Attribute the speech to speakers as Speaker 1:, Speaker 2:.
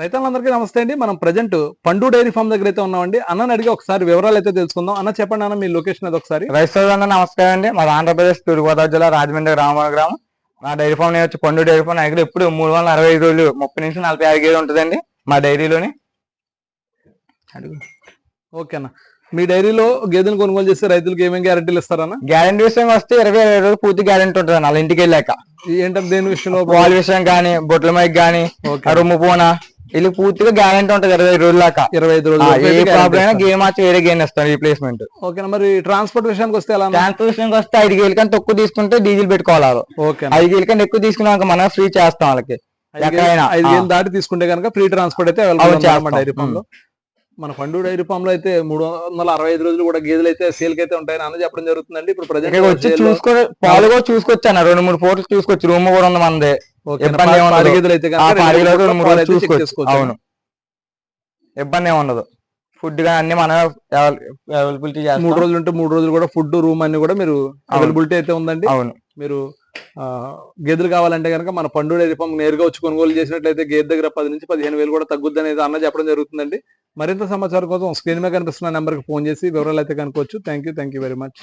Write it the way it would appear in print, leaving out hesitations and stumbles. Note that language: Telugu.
Speaker 1: రైతులందరికీ నమస్తే అండి. మనం ప్రజెంట్ పండు డైరీ ఫామ్ దగ్గర అయితే ఉన్నామండి. అన్నని అడిగి ఒకసారి వివరాలు అయితే తెలుసుకుందాం. అన్న చెప్పండి అన్న, మీ లొకేషన్ అది ఒకసారి.
Speaker 2: రైతులందరూ నమస్కారం అండి. మాది ఆంధ్రప్రదేశ్ తూర్పుగోదావరి జిల్లా రాజమండ్రి గ్రామం. మా డైరీ ఫామ్ వచ్చి పండు డైరీ ఫామ్ దగ్గర ఎప్పుడు 365 రోజులు 30 నుంచి 45 గేదెలు ఉంటుందండి మా డైరీలోని.
Speaker 1: ఓకే అన్న, మీ డైరీలో గేదెలు కొనుగోలు చేస్తే రైతులకు ఏమేమి గ్యారెంటీలు ఇస్తారన్న?
Speaker 2: గ్యారెంటీ విషయం వస్తే 20 రోజులు పూర్తి గ్యారెంటీ ఉంటుంది అన్న. ఇంటికి వెళ్ళాక
Speaker 1: ఏంటంటే దేని విషయంలో?
Speaker 2: వాళ్ళ విషయం కానీ, బొట్ల మైక్ కానీ, రొమ్ము పోనా వీళ్ళు పూర్తిగా గ్యారెంటీ ఉంటుంది 25 రోజుల దాకా.
Speaker 1: 25 రోజులు
Speaker 2: ఏ ప్రాబ్లం అయినా గేమ్ మార్చి వేరే గేమ్ ఇస్తాను రీప్లేస్మెంట్.
Speaker 1: ఓకే, మరి ట్రాన్స్పోర్ట్ విషయానికి వస్తే ఎలా?
Speaker 2: ట్రాన్స్పోర్ట్ విషయానికి వస్తే 5 గేలు కంటే తక్కువ తీసుకుంటే డీజిల్ పెట్టుకోవాలి. 5 గేలు కంటే ఎక్కువ తీసుకున్నాక మనం ఫ్రీ చేస్తాం వాళ్ళకి.
Speaker 1: 5 గేలు దాటి తీసుకుంటే కనుక ఫ్రీ ట్రాన్స్పోర్ట్ అయితే అవైలబుల్ డైరీ ఫామ్ లో. మన పండు డైరీ ఫామ్ లో అయితే 365 రోజులు కూడా గేదెలు అయితే సేల్ కి అయితే ఉంటాయని అన్న చెప్పడం జరుగుతుందండి. ఇప్పుడు ప్రజెంట్
Speaker 2: వచ్చి చూసుకొని పాలు కూడా చూసుకొచ్చాను, 2-3 ఫోటోలు చూసుకొచ్చి, రూమ్ కూడా ఉంది మనది. ఇబ్బంది అవును, ఇబ్బంది ఏముండదు. ఫుడ్ గా అన్ని మనం అవైలబిలిటీ చేస్తాం.
Speaker 1: 3 రోజులు ఉంటే 3 రోజులు కూడా ఫుడ్ రూమ్ అన్ని కూడా మీరు అవైలబిలిటీ అయితే ఉందండి.
Speaker 2: అవును,
Speaker 1: మీరు గేదెలు కావాలంటే కనుక మన పండు డైరీ ఫామ్ నేరుగా వచ్చి కొనుగోలు చేసినట్లయితే గేదె దగ్గర 10 నుంచి 15 వేలు కూడా తగ్గుద్ది అనేది అన్న చెప్పడం జరుగుతుందండి. మరింత సమాచారం కోసం స్క్రీన్ మీద కనిపిస్తున్న నెంబర్కి ఫోన్ చేసి వివరాలు అయితే కనుకోవచ్చు. Thank you very much.